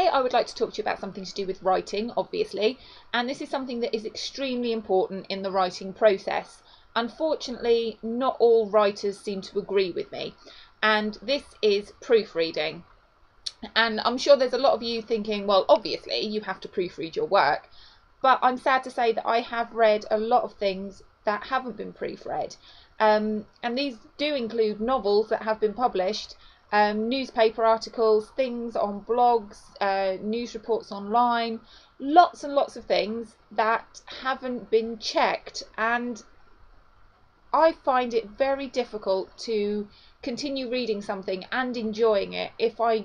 today I would like to talk to you about something to do with writing, obviously, and this is something that is extremely important in the writing process. Unfortunately, not all writers seem to agree with me, and this is proofreading. And I'm sure there's a lot of you thinking, well, obviously you have to proofread your work, but I'm sad to say that I have read a lot of things that haven't been proofread, and these do include novels that have been published, newspaper articles, things on blogs, news reports online, lots and lots of things that haven't been checked, and I find it very difficult to continue reading something and enjoying it if I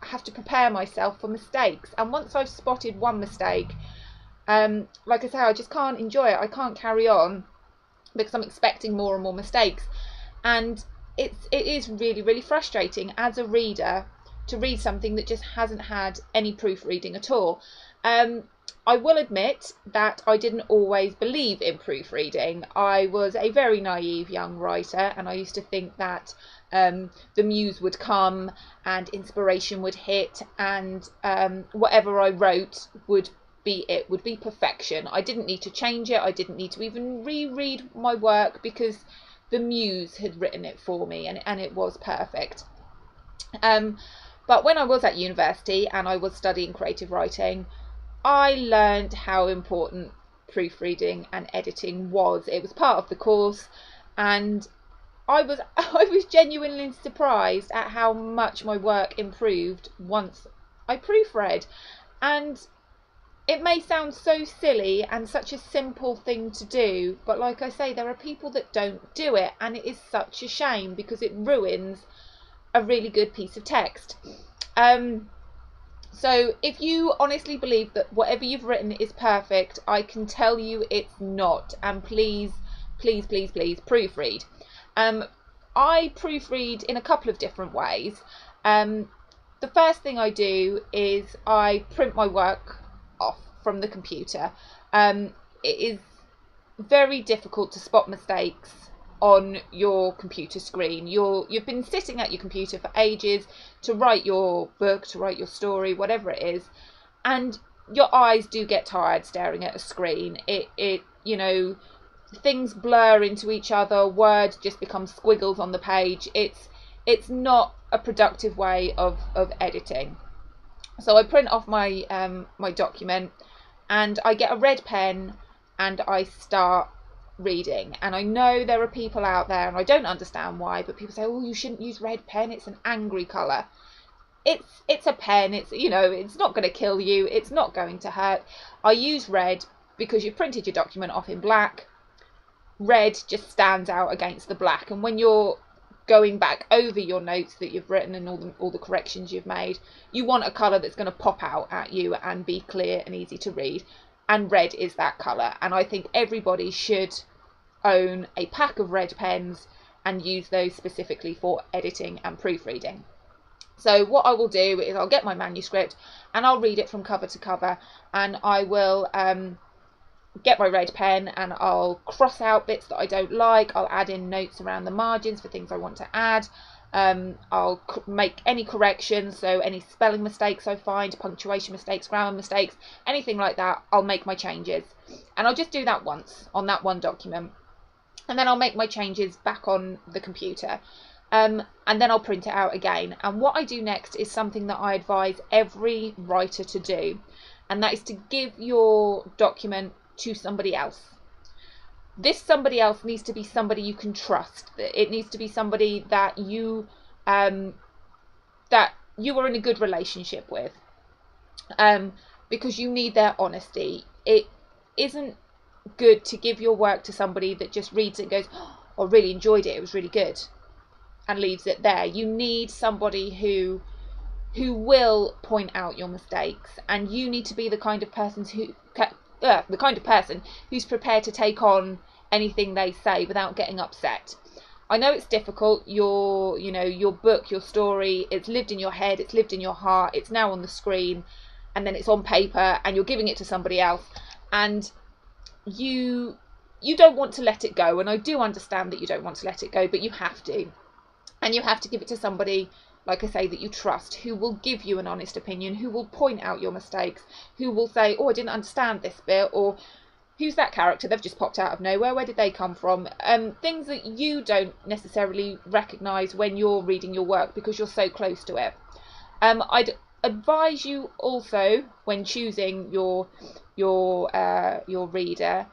have to prepare myself for mistakes. And once I've spotted one mistake, like I say, I just can't enjoy it. I can't carry on because I'm expecting more and more mistakes, and it is really, really frustrating as a reader to read something that just hasn't had any proofreading at all. I will admit that I didn't always believe in proofreading. I was a very naive young writer, and I used to think that the muse would come and inspiration would hit, and whatever I wrote would be perfection. I didn't need to change it. I didn't need to even reread my work because the muse had written it for me, and it was perfect. But when I was at university and I was studying creative writing, I learned how important proofreading and editing was. It was part of the course, and I was genuinely surprised at how much my work improved once I proofread. And it may sound so silly and such a simple thing to do, but like I say, there are people that don't do it, and it is such a shame because it ruins a really good piece of text. So if you honestly believe that whatever you've written is perfect, I can tell you it's not, and please, please, please, please proofread. I proofread in a couple of different ways. The first thing I do is I print my work off from the computer. It is very difficult to spot mistakes on your computer screen. You've been sitting at your computer for ages to write your book, to write your story, whatever it is, and your eyes do get tired staring at a screen. It you know, things blur into each other, words just become squiggles on the page. It's not a productive way of editing. So I print off my my document, and I get a red pen and I start reading. And I know there are people out there, and I don't understand why, but people say, oh, you shouldn't use red pen, it's an angry colour. It's a pen, it's, you know, it's not going to kill you, it's not going to hurt. I use red because you've printed your document off in black. Red just stands out against the black, and when you're going back over your notes that you've written and all the corrections you've made, you want a colour that's going to pop out at you and be clear and easy to read, and red is that colour. And I think everybody should own a pack of red pens and use those specifically for editing and proofreading. So what I will do is I'll get my manuscript and I'll read it from cover to cover, and I will get my red pen and I'll cross out bits that I don't like. I'll add in notes around the margins for things I want to add. I'll make any corrections, so any spelling mistakes I find, punctuation mistakes, grammar mistakes, anything like that, I'll make my changes. And I'll just do that once on that one document, and then I'll make my changes back on the computer, and then I'll print it out again. And what I do next is something that I advise every writer to do, and that is to give your document to somebody else. This somebody else needs to be somebody you can trust. It needs to be somebody that you are in a good relationship with, because you need their honesty. It isn't good to give your work to somebody that just reads it and goes, oh, I really enjoyed it, it was really good, and leaves it there. You need somebody who will point out your mistakes, and you need to be the kind of person who's prepared to take on anything they say without getting upset. I know it's difficult. Your book, your story, it's lived in your head, it's lived in your heart, it's now on the screen, and then it's on paper, and you're giving it to somebody else, and you don't want to let it go. And I do understand that you don't want to let it go, but you have to, and you have to give it to somebody like I say, that you trust, who will give you an honest opinion, who will point out your mistakes, who will say, oh, I didn't understand this bit, or who's that character, they've just popped out of nowhere, where did they come from? Things that you don't necessarily recognise when you're reading your work because you're so close to it. I'd advise you also, when choosing your reader,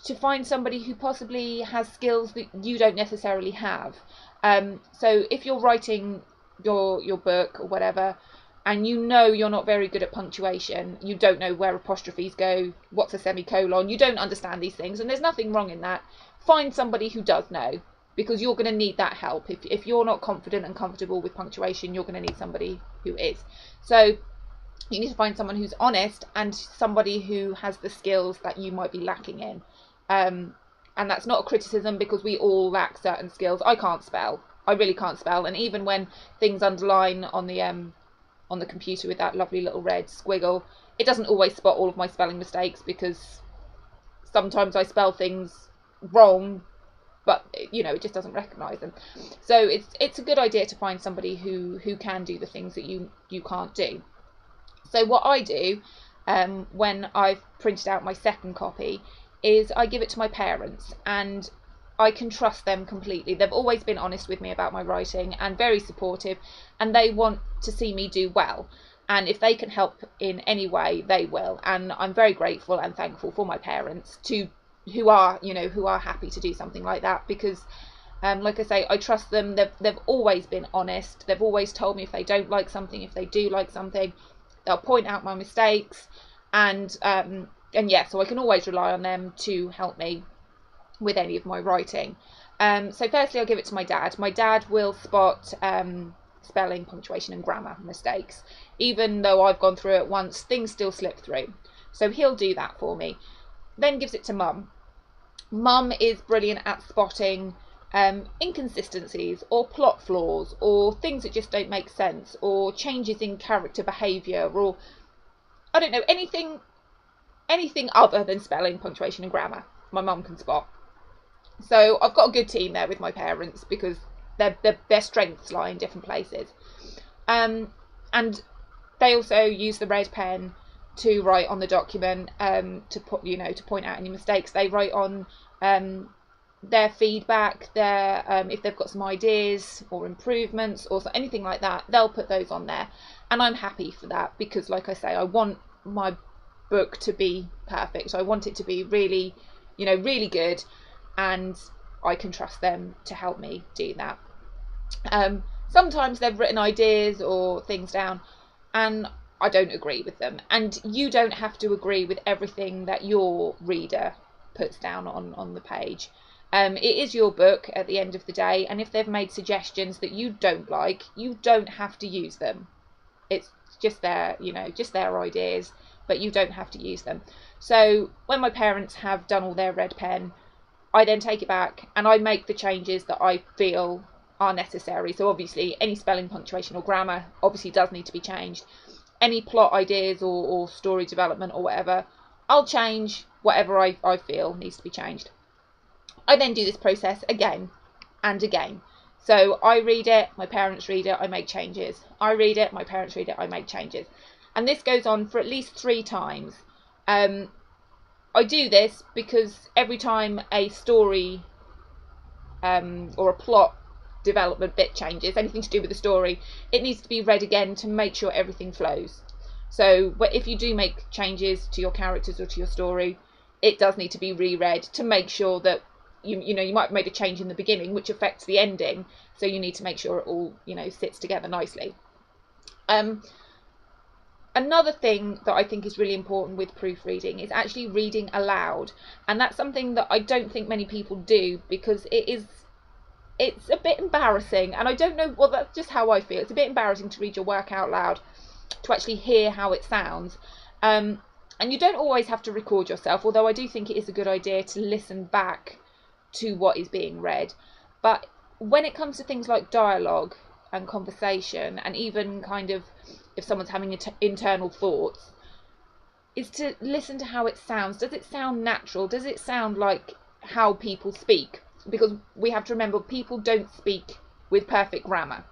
to find somebody who possibly has skills that you don't necessarily have. So if you're writing your book or whatever, and you know you're not very good at punctuation, you don't know where apostrophes go, what's a semicolon, you don't understand these things, and there's nothing wrong in that. Find somebody who does know, because you're going to need that help. If you're not confident and comfortable with punctuation, you're going to need somebody who is. So you need to find someone who's honest and somebody who has the skills that you might be lacking in. And that's not a criticism, because we all lack certain skills. I can't spell. I really can't spell. And even when things underline on the computer with that lovely little red squiggle, it doesn't always spot all of my spelling mistakes, because sometimes I spell things wrong, but it just doesn't recognise them. So it's a good idea to find somebody who can do the things that you can't do. So what I do when I've printed out my second copy is I give it to my parents, and I can trust them completely. They've always been honest with me about my writing and very supportive, and they want to see me do well. And if they can help in any way, they will. And I'm very grateful and thankful for my parents who are happy to do something like that, because like I say, I trust them. They've always been honest. They've always told me if they don't like something, if they do like something, they'll point out my mistakes, and yeah, so I can always rely on them to help me with any of my writing. So firstly, I'll give it to my dad. My dad will spot spelling, punctuation and grammar mistakes. Even though I've gone through it once, things still slip through. So he'll do that for me. Then gives it to mum. Mum is brilliant at spotting inconsistencies or plot flaws or things that just don't make sense, or changes in character behaviour, or I don't know, anything other than spelling, punctuation and grammar, my mum can spot. So I've got a good team there with my parents, because their strengths lie in different places. And they also use the red pen to write on the document, to point out any mistakes. They write on their feedback, if they've got some ideas or improvements or anything like that, they'll put those on there. And I'm happy for that, because like I say, I want my book to be perfect. I want it to be really, really good, and I can trust them to help me do that. Sometimes they've written ideas or things down and I don't agree with them, and you don't have to agree with everything that your reader puts down on the page. It is your book at the end of the day, and if they've made suggestions that you don't like, you don't have to use them. It's just their ideas, but you don't have to use them. So when my parents have done all their red pen, I then take it back and I make the changes that I feel are necessary. So obviously any spelling, punctuation or grammar obviously does need to be changed. Any plot ideas or story development or whatever, I'll change whatever I feel needs to be changed. I then do this process again and again. So I read it, my parents read it, I make changes. I read it, my parents read it, I make changes. And this goes on for at least 3 times. I do this because every time a story or a plot development bit changes, anything to do with the story, it needs to be read again to make sure everything flows. So if you do make changes to your characters or to your story, it does need to be reread to make sure that you might have made a change in the beginning which affects the ending, so you need to make sure it all sits together nicely. Another thing that I think is really important with proofreading is actually reading aloud, and that's something that I don't think many people do, because it's a bit embarrassing, and I don't know, well, that's just how I feel. It's a bit embarrassing to read your work out loud, to actually hear how it sounds. And you don't always have to record yourself, although I do think it is a good idea to listen back to what is being read. But when it comes to things like dialogue and conversation, and even kind of if someone's having internal thoughts, is to listen to how it sounds. Does it sound natural? Does it sound like how people speak? Because we have to remember, people don't speak with perfect grammar.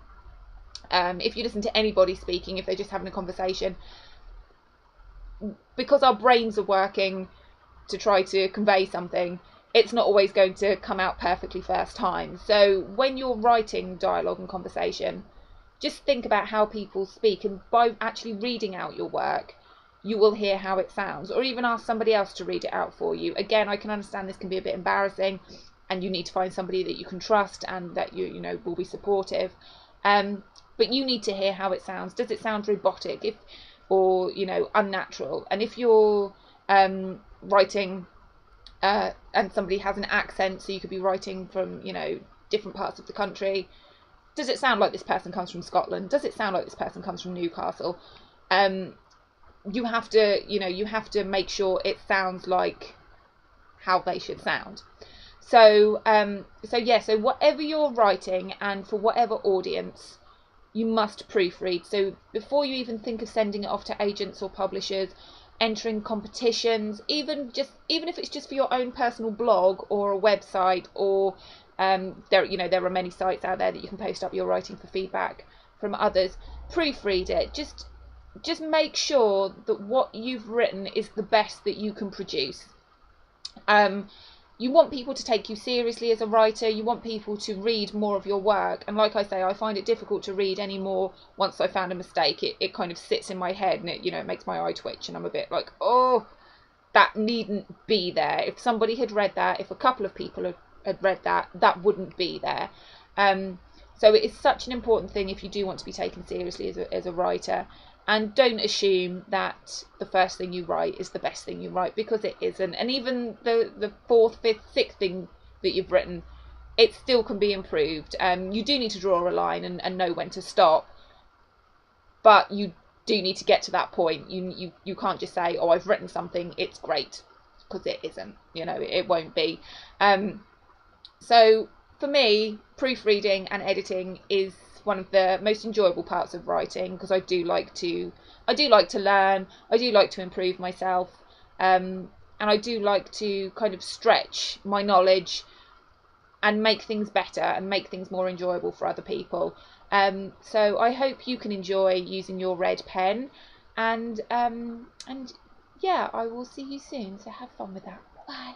If you listen to anybody speaking, if they're just having a conversation, because our brains are working to try to convey something, it's not always going to come out perfectly first time. So when you're writing dialogue and conversation, just think about how people speak, and by actually reading out your work, you will hear how it sounds, or even ask somebody else to read it out for you. Again, I can understand this can be a bit embarrassing, and you need to find somebody that you can trust and that you know will be supportive. But you need to hear how it sounds. Does it sound robotic, or you know, unnatural? And if you're writing and somebody has an accent, so you could be writing from, you know, different parts of the country, does it sound like this person comes from Scotland? Does it sound like this person comes from Newcastle? You have to, you know, you have to make sure it sounds like how they should sound. So so whatever you're writing, and for whatever audience, you must proofread. So before you even think of sending it off to agents or publishers, entering competitions, even if it's just for your own personal blog or a website, or there are many sites out there that you can post up your writing for feedback from others. Proofread it. Just make sure that what you've written is the best that you can produce. You want people to take you seriously as a writer. You want people to read more of your work. And like I say, I find it difficult to read anymore once I found a mistake. It kind of sits in my head, and it makes my eye twitch, and I'm a bit like, oh, that needn't be there. If somebody had read that, if a couple of people had read that, that wouldn't be there. So it is such an important thing if you do want to be taken seriously as a writer. And don't assume that the first thing you write is the best thing you write, because it isn't. And even the fourth, fifth, sixth thing that you've written, it still can be improved. You do need to draw a line and know when to stop. But you do need to get to that point. You can't just say, oh, I've written something, it's great, because it isn't. You know, it won't be. So for me, proofreading and editing is one of the most enjoyable parts of writing, because I do like to learn, I do like to improve myself, and I do like to kind of stretch my knowledge and make things better and make things more enjoyable for other people. So I hope you can enjoy using your red pen, and yeah, I will see you soon, so have fun with that. Bye.